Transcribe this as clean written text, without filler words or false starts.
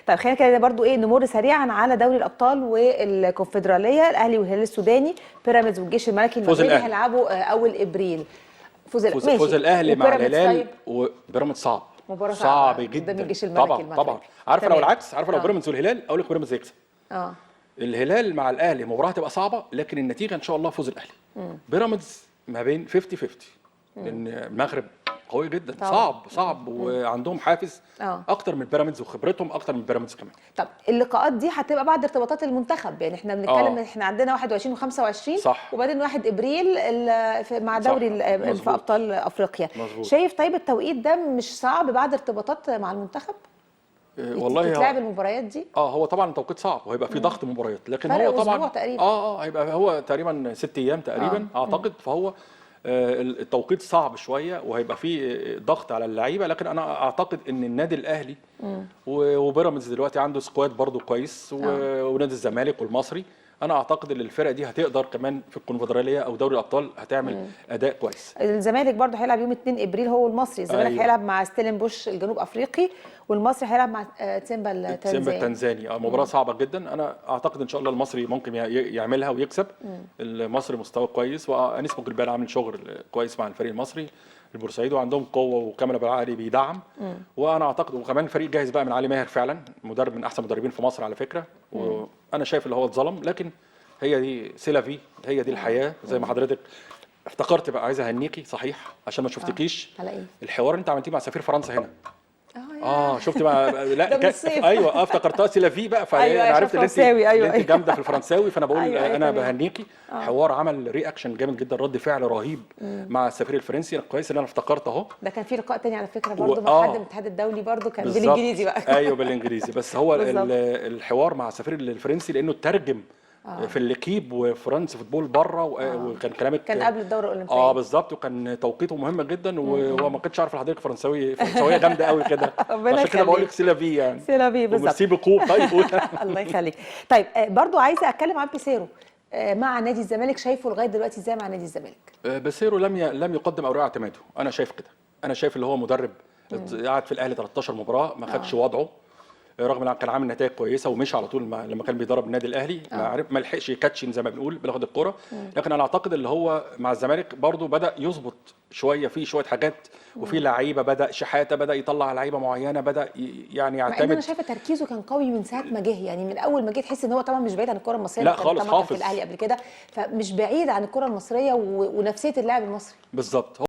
طيب خلينا كده برضو ايه نمر سريعا على دوري الابطال والكونفدراليه. الاهلي والهلال السوداني، بيراميدز والجيش الملكي المغربي هيلعبوا اول ابريل. فوز الاهلي مع الهلال. طيب. وبيراميدز صعب، مباراه صعب قدام جدا الجيش الملكي طبعا المغربي. طبعا. عارفه لو العكس، عارفه لو بيراميدز والهلال اقول لك بيراميدز يكسب. الهلال مع الاهلي مباراه هتبقى صعبه، لكن النتيجه ان شاء الله فوز الاهلي. بيراميدز ما بين 50-50 لان المغرب قوي جدا طبعا. صعب وعندهم حافز اكتر من بيراميدز وخبرتهم اكتر من بيراميدز كمان. طب اللقاءات دي هتبقى بعد ارتباطات المنتخب، يعني احنا بنتكلم احنا عندنا 21 و25 صح. وبعدين 1 ابريل مع دوري في ابطال افريقيا. مظبوط. شايف طيب التوقيت ده مش صعب بعد ارتباطات مع المنتخب؟ والله تتلعب المباريات دي؟ هو طبعا التوقيت صعب وهيبقى في ضغط مباريات، لكن فرق هو طبعا أسبوع تقريبا. هيبقى هو تقريبا 6 ايام تقريبا اعتقد. فهو التوقيت صعب شويه وهيبقى فيه ضغط على اللعيبه، لكن انا اعتقد ان النادي الاهلي وبيراميدز دلوقتي عنده سكواد برضو كويس ونادي الزمالك والمصري. انا اعتقد ان الفرق دي هتقدر كمان في الكونفدراليه او دوري الابطال هتعمل اداء كويس. الزمالك برضو هيلعب يوم 2 ابريل هو المصري. الزمالك هيلعب مع ستيلن بوش الجنوب افريقي، والمصري هيلعب مع تسيمبا التنزاني. مباراه صعبه جدا. انا اعتقد ان شاء الله المصري ممكن يعملها ويكسب. المصري مستوى كويس، وانيس مقبل عامل شغل كويس مع الفريق المصري. البورسعيد وعندهم قوه وكاميرا بالعقلي بيدعم. وانا اعتقد وكمان الفريق جاهز بقى من علي ماهر، فعلا مدرب من احسن المدربين في مصر على فكره. وانا شايف اللي هو اتظلم، لكن هي دي سيلافي، هي دي الحياه. زي ما حضرتك افتكرت بقى، عايزه اهنيكي صحيح عشان ما شفتكيش الحوار اللي انت عملتيه مع سفير فرنسا هنا. شفت بقى؟ لا ايوه افتكرتها سيلافي بقى. فانا عرفت ان انت جامده في الفرنساوي، فانا بقول انا بهنيكي. حوار عمل رياكشن جامد جدا، رد فعل رهيب مع السفير الفرنسي. كويس ان انا افتكرت اهو. ده كان في لقاء تاني على فكره برضه مع حد من الاتحاد الدولي برضه كان بالانجليزي بقى. ايوه بالانجليزي. بس هو الحوار مع السفير الفرنسي لانه ترجم في الليكيب وفرنسا فوتبول بره وكان كلامك كان قبل الدوره الاولمبيه. بالظبط. وكان توقيته مهم جدا وهو ما كنتش عارف حضرتك فرنساويه جامده قوي كده. عشان كده بقول لك سيلافي يعني. سيلافي بالظبط. وميرسي بوكو. طيب الله يخليك. طيب برضو عايزه اتكلم عن بيسيرو مع نادي الزمالك. شايفه لغايه دلوقتي ازاي مع نادي الزمالك؟ بيسيرو لم يقدم اوراق اعتماده. انا شايف كده. انا شايف اللي هو مدرب قعد في الاهلي 13 مباراه ما خدش وضعه، رغم ان كان عامل نتائج كويسه ومشي على طول لما كان بيدرب النادي الاهلي. ما لحقش يكاتشن زي ما بنقول بياخد الكوره. لكن انا اعتقد اللي هو مع الزمالك برضو بدا يظبط شويه في شويه حاجات، وفي لعيبه بدا شحاته بدا يطلع لعيبه معينه، بدا يعني يعتمد. انا شايفه تركيزه كان قوي من ساعه ما جه، يعني من اول ما جه تحس ان هو طبعا مش بعيد عن الكره المصريه. لا خالص، حافظ في الاهلي قبل كده، فمش بعيد عن الكره المصريه ونفسيه اللاعب المصري. بالظبط.